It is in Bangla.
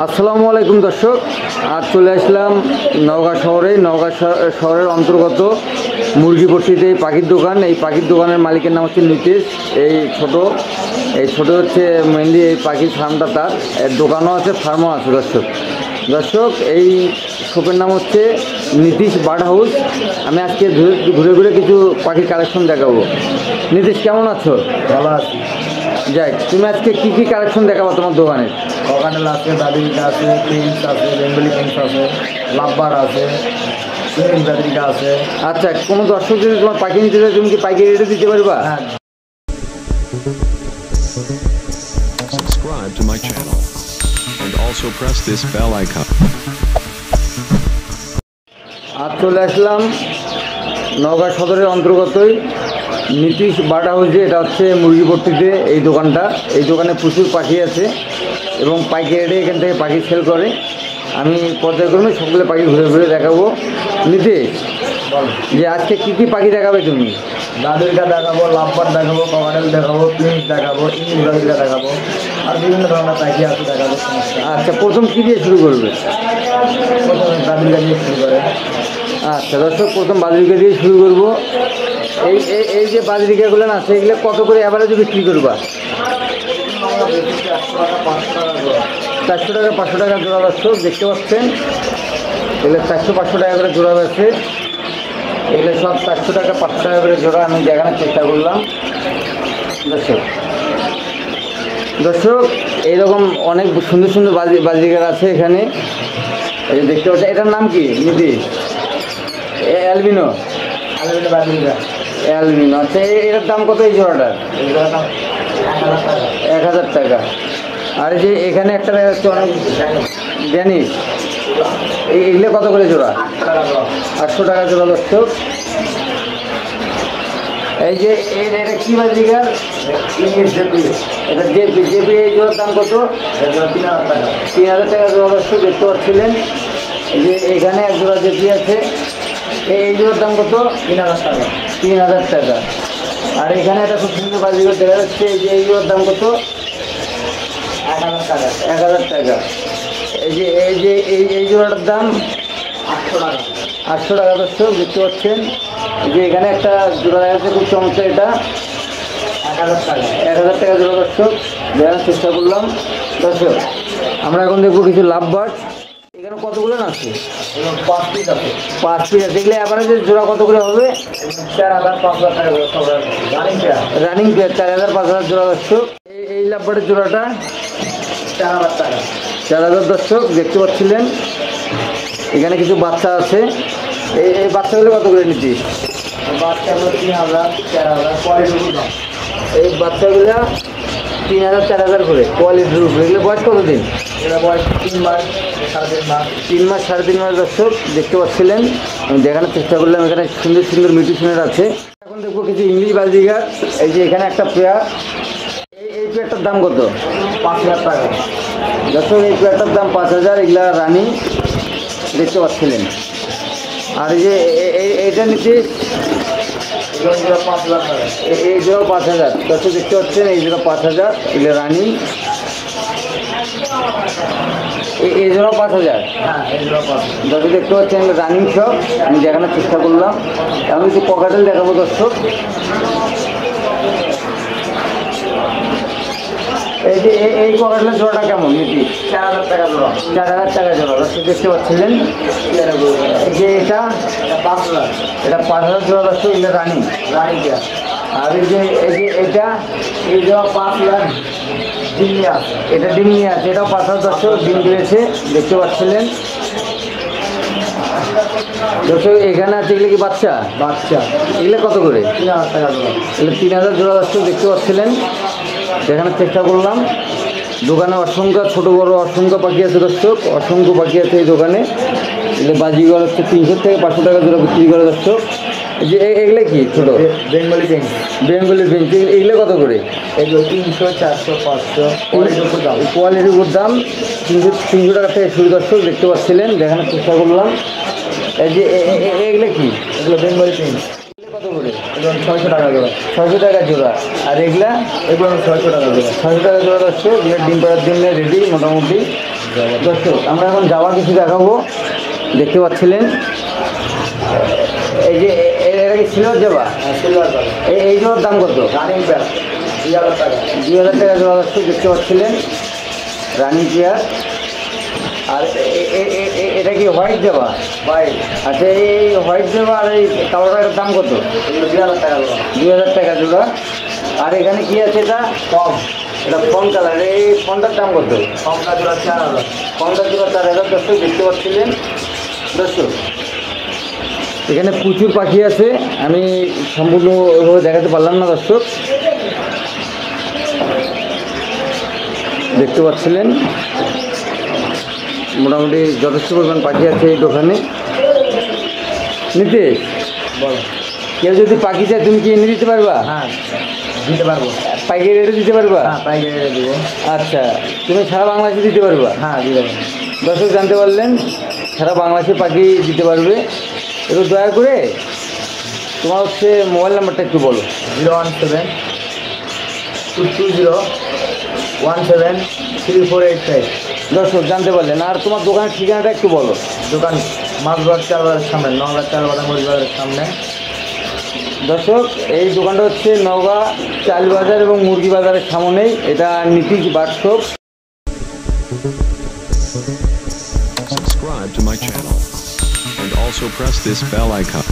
আসসালামু আলাইকুম দর্শক, আজ চলে আসলাম নওগাঁ শহরের অন্তর্গত মুরগিপট্টিতে এই পাখির দোকান। এই পাখির দোকানের মালিকের নাম হচ্ছে নীতিশ। এই ছোট হচ্ছে মেনলি এই পাখির ফার্মটা তার, এর দোকানও আছে, ফার্মও আছে। দর্শক এই শপের নাম হচ্ছে নীতিশ বার্ড হাউস। আমি আজকে ঘুরে ঘুরে কিছু পাখির কালেকশন দেখাবো। নীতিশ, কেমন আছো? ভালো আছি। যাই, তুমি আজকে কী কী কালেকশন দেখাবো তোমার দোকানে? ককাটেল আছে, দাদিকা আছে, প্রিন্স আছে, বেঙ্গলি প্রিন্স আছে, লাভবার আছে, ইংলিশ দাদিকা আছে। আচ্ছা, কোনো দর্শক যদি তোমার পাখি নিতে চায়, তুমি কি পাইকারি রেটে দিতে পারবা? হ্যাঁ। Subscribe to my channel and also press this bell icon. আজ চলে আসলাম নওগাঁ সদরের অন্তর্গতই নীতিশ বার্ড হাউসে। এটা হচ্ছে মুরগিপট্টিতে এই দোকানটা। এই দোকানে প্রচুর পাখি আছে এবং পাইকারি রেটে এখান থেকে পাখি সেল করে। আমি পর্যায়ক্রমে সকলে পাখি ঘুরে ঘুরে দেখাবো। নীতিশ, যে আজকে কী কী পাখি দেখাবে তুমি? দাদিকা দেখাবো, লাভবার দেখাবো, ককাটেল দেখাবো, প্রিন্স দেখাবো, ইংলিশ দাদিকা দেখাবো, আর বিভিন্ন ধরনের পাখি আছে দেখাবো। আচ্ছা, প্রথম কী দিয়ে শুরু করবে? প্রথমে দাদিকা দিয়ে শুরু করে। আচ্ছা দর্শক, প্রথম বাজরিকা দিয়ে শুরু করবো। এই যে বাজরিকাগুলো আছে, এগুলো কত করে অ্যাভারেজে বিক্রি করবা? 400 টাকা 500 টাকা জোড়া। দর্শক দেখতে পাচ্ছেন, এগুলো 400-500 টাকা করে জোড়া আছে। এগুলো সব 400 টাকা 500 টাকা করে জোড়া আমি দেখানোর চেষ্টা করলাম। দর্শক এইরকম অনেক সুন্দর সুন্দর বাজরিকার আছে এখানে। এই যে দেখতে পাচ্ছেন, এটার নাম কি নীতিশ? অ্যালবিনো। অ্যালবিনো। আচ্ছা, এটার দাম কত এই জোড়াটার? 1000 টাকা। আর এই যে এখানে একটা দেখা যাচ্ছে অনেক ড্যানিশ, এইগুলো কত করে জোড়া? 800 টাকা জোড়া। দর্শক এই যে এটা কী বাজরিকার? এটা জেপি। এই জোড়ার দাম কত? 3000 টাকা জোড়া। দর্শক দেখতে পাচ্ছিলেন যে এখানে এক জোড়া জেপি আছে। এই জোড়ার দাম কত? 3000 টাকা। আর এখানে একটা খুব সুন্দর বাজরিকার দেখা যাচ্ছে। এই যে এই জোড়ার দাম কত? 1000 টাকা। এই জোড়াটার দাম 800 টাকা। দর্শক দেখতে পাচ্ছেন যে এখানে একটা জোড়া দেখা যাচ্ছে, খুব চমৎকার। এটা 1000 টাকা জোড়া। দর্শক দেখানোর চেষ্টা করলাম। দর্শক আমরা এখন দেখবো কিছু লাভবার্ড। এখানে কতগুলো আছে? 5 পিস আছে। 5 পিস আছে। এগুলো অ্যাভারেজের জোড়া কত করে হবে? 4000-5000 টাকা রানিং পেয়ার 4000-5000 জোড়া। দর্শক এই লাভবার্ডের জোড়াটা 4000 টাকা। 4000। দর্শক দেখতে পাচ্ছিলেন এখানে কিছু বাচ্চা আছে। এই বাচ্চাগুলো কত করে নিচ্ছি? বাচ্চাগুলো 3000, 4000 কোয়ালিটির দাম। এই বাচ্চাগুলো 3000-4000 করে কোয়ালিটির উপরে। এগুলো বয়স কতদিন? এটা বয়স 3 মাস, 3.5 মাস। 3 মাস 3.5 মাস। দর্শক দেখতে পাচ্ছিলেন, আমি দেখানোর চেষ্টা করলাম। এখানে সুন্দর সুন্দর মিউটেশনের আছে। এখন দেখবো কিছু ইংলিশ বাজরিকার। এই যে এখানে একটা পেয়ার। এই পেয়ারটার দাম কত? 5000 টাকা। দর্শক এই পেয়ারটার দাম 5000। এগুলা রানি দেখতে পাচ্ছিলেন। আর এই যে এইটা নিচ্ছি, এগুলো 5000 টাকা। এই জোড়া 5000। দর্শক দেখতে পাচ্ছেন এই জোড়া 5000। এগুলো রানি। এই জোড়া 5000। হ্যাঁ, এগুলো 5000। দর্শক দেখতে পাচ্ছেন এগুলো রানিং সব। আমি দেখানোর চেষ্টা করলাম। আমি কিছু ককাটেল দেখাবো। দর্শক এই যে এই ককাটেলের জোড়াটা কেমন নীতি? 4000 টাকা জোড়া। 4000 টাকা জোড়া। দর্শক দেখতে পাচ্ছিলেন এই যে এটা 5000। এটা 5000 জোড়া। দর্শক এগুলো রানিং। রানিকা। আর এই যে এটা এই জোড়া 5000 ডিম নিয়ে আছে। এটা ডিম নিয়ে আছে। এটাও 5000। দর্শক ডিম দিয়েছে দেখতে পাচ্ছিলেন। দর্শক এখানে আছে এগুলো কি বাচ্চা? বাচ্চা। এগুলো কত করে? 3000 টাকা জোড়া। এগুলো 3000 জোড়া। দর্শক দেখতে পাচ্ছিলেন, দেখানোর চেষ্টা করলাম। দোকানে অসংখ্য ছোটো বড় অসংখ্য পাখি আছে। দর্শক অসংখ্য পাখি আছে এই দোকানে। এগুলো বাজিগর হচ্ছে 300 থেকে 500 টাকা জোড়া বিক্রি করে। দর্শক যে এগুলো কি ছোটো বেঙ্গলি পেন্ট। বেঙ্গলি বেঞ্চ, এগুলো কত করে? এগুলো 300, 400, 500 কোয়ালিটির উপর দাম। কোয়ালিটির উপর দাম 300 টাকা থেকে শুরু। দর্শক দেখতে পাচ্ছিলেন, দেখানোর চেষ্টা করলাম। এই যে এগুলো কি? এগুলো বেঙ্গলি পেন্ট। কত করে? এগুলো 600 টাকা জোড়া। 600 টাকা জোড়া। আর এগুলো? এগুলো 600 টাকা জোড়া। 600 টাকা জোড়া। দর্শক এগুলো ডিম পাড়ার জন্য রেডি মোটামুটি। দর্শক আমরা এখন যাওয়া কিছু দেখাবো, দেখতে পাচ্ছিলেন এই যে এটা কি সিলভার যাবা, সিলভার এই জোড়ার দাম কত? রানিং প্যাক 2000 টাকা। 2000 টাকা জোড়া দর্শক দেখতে পাচ্ছিলেন রানিং পেয়ার। আর এটা কি হোয়াইট যাবা? বাইক আচ্ছা এই হোয়াইট যাবা আর এই কালো টাকার দাম কত? এগুলো 2000 টাকা জোড়া। 2000 টাকা জোড়া। আর এখানে কি আছে এটা? কম এটা ফোন কালার, এই ফোনটার দাম কত? কমটা জোড়া 4000। ফোনটার জোড়া 4000 দর্শক দেখতে পাচ্ছিলেন। দর্শক এখানে প্রচুর পাখি আছে, আমি সম্পূর্ণ ওইভাবে দেখাতে পারলাম না দর্শক। দেখতে পাচ্ছিলেন মোটামুটি যথেষ্ট পরিমাণ পাখি আছে এই দোকানে। নিতে বলো। কেউ যদি পাখি চায় তুমি কি এনে দিতে পারবা? হ্যাঁ দিতে পারবো। পাইকারি রেটে দিতে পারবা? হ্যাঁ পাইকারি দিব। আচ্ছা তুমি সারা বাংলাদেশে দিতে পারবা? হ্যাঁ দিয়ে দেবেন। দর্শক জানতে পারলেন সারা বাংলাদেশে পাখি দিতে পারবে। একটু দয়া করে তোমার হচ্ছে মোবাইল নাম্বারটা একটু বলো। 017 220 173485। দর্শক জানতে পারলেন। আর তোমার দোকানের ঠিকানাটা একটু বলো। দোকান মাছবাজার চালবাজারের সামনে, নওগাঁ চালবাজার মরিচবাজারের সামনে। দর্শক এই দোকানটা হচ্ছে নওগাঁ চাল বাজার এবং মুরগি বাজারের সামনেই, এটা Nitish বার্কশপ। Subscribe to my channel and also press this bell icon.